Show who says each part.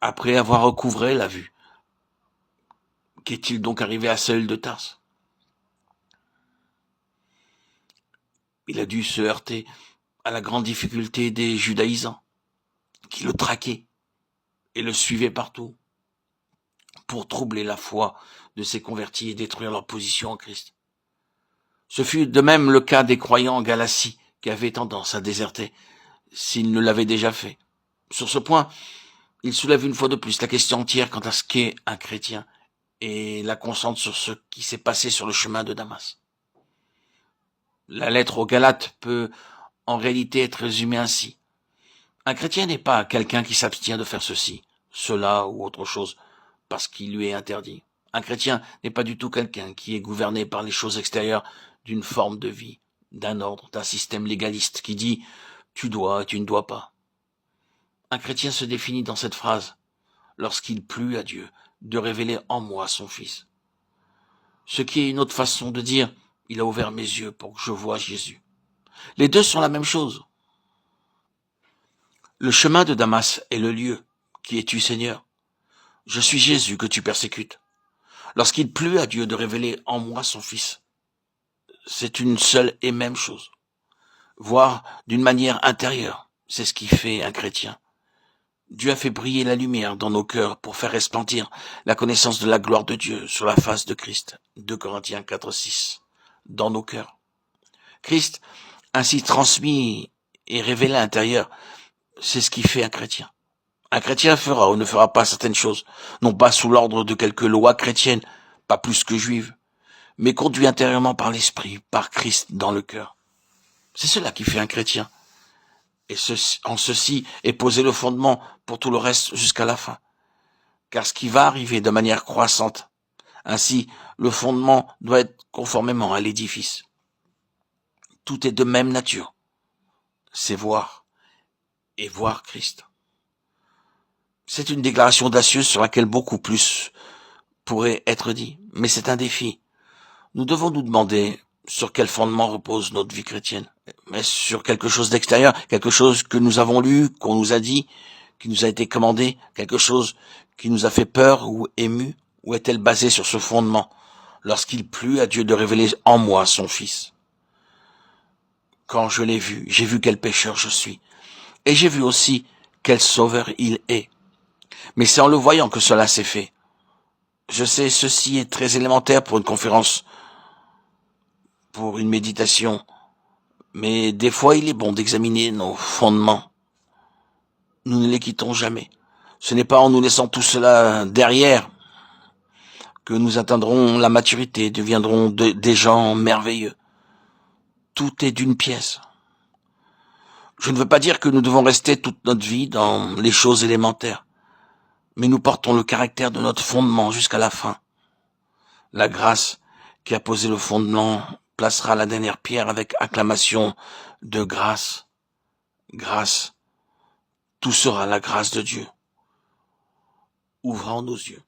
Speaker 1: après avoir recouvré la vue. Qu'est-il donc arrivé à Saül de Tarse? Il a dû se heurter à la grande difficulté des judaïsants, qui le traquaient et le suivaient partout, pour troubler la foi de ses convertis et détruire leur position en Christ. Ce fut de même le cas des croyants en Galatie, qui avaient tendance à déserter, s'ils ne l'avaient déjà fait. Sur ce point, il soulève une fois de plus la question entière quant à ce qu'est un chrétien, et la concentre sur ce qui s'est passé sur le chemin de Damas. La lettre aux Galates peut en réalité être résumée ainsi. Un chrétien n'est pas quelqu'un qui s'abstient de faire ceci, cela ou autre chose, parce qu'il lui est interdit. Un chrétien n'est pas du tout quelqu'un qui est gouverné par les choses extérieures d'une forme de vie, d'un ordre, d'un système légaliste qui dit « tu dois et tu ne dois pas ». Un chrétien se définit dans cette phrase « lorsqu'il plut à Dieu de révéler en moi son Fils ». Ce qui est une autre façon de dire « il a ouvert mes yeux pour que je voie Jésus ». Les deux sont la même chose. Le chemin de Damas est le lieu. Qui es-tu, Seigneur? Je suis Jésus que tu persécutes. Lorsqu'il plut à Dieu de révéler en moi son Fils, c'est une seule et même chose. Voir d'une manière intérieure, c'est ce qui fait un chrétien. Dieu a fait briller la lumière dans nos cœurs pour faire resplendir la connaissance de la gloire de Dieu sur la face de Christ. 2 Corinthiens 4:6. Dans nos cœurs. Christ, ainsi transmis et révélé à l'intérieur, c'est ce qui fait un chrétien. Un chrétien fera ou ne fera pas certaines choses, non pas sous l'ordre de quelques lois chrétiennes, pas plus que juives, mais conduit intérieurement par l'Esprit, par Christ dans le cœur. C'est cela qui fait un chrétien. Et en ceci est posé le fondement pour tout le reste jusqu'à la fin. Car ce qui va arriver de manière croissante, ainsi le fondement doit être conformément à l'édifice. Tout est de même nature. C'est voir et voir Christ. C'est une déclaration audacieuse sur laquelle beaucoup plus pourrait être dit, mais c'est un défi. Nous devons nous demander sur quel fondement repose notre vie chrétienne. Mais sur quelque chose d'extérieur, quelque chose que nous avons lu, qu'on nous a dit, qui nous a été commandé, quelque chose qui nous a fait peur ou ému, ou est-elle basée sur ce fondement, lorsqu'il plut à Dieu de révéler en moi son Fils? Quand je l'ai vu, j'ai vu quel pécheur je suis, et j'ai vu aussi quel sauveur il est. Mais c'est en le voyant que cela s'est fait. Je sais, ceci est très élémentaire pour une conférence, pour une méditation, mais des fois il est bon d'examiner nos fondements. Nous ne les quittons jamais. Ce n'est pas en nous laissant tout cela derrière que nous atteindrons la maturité, deviendrons des gens merveilleux. Tout est d'une pièce. Je ne veux pas dire que nous devons rester toute notre vie dans les choses élémentaires, mais nous portons le caractère de notre fondement jusqu'à la fin. La grâce qui a posé le fondement placera la dernière pierre avec acclamation de grâce. Grâce. Tout sera la grâce de Dieu. Ouvrons nos yeux.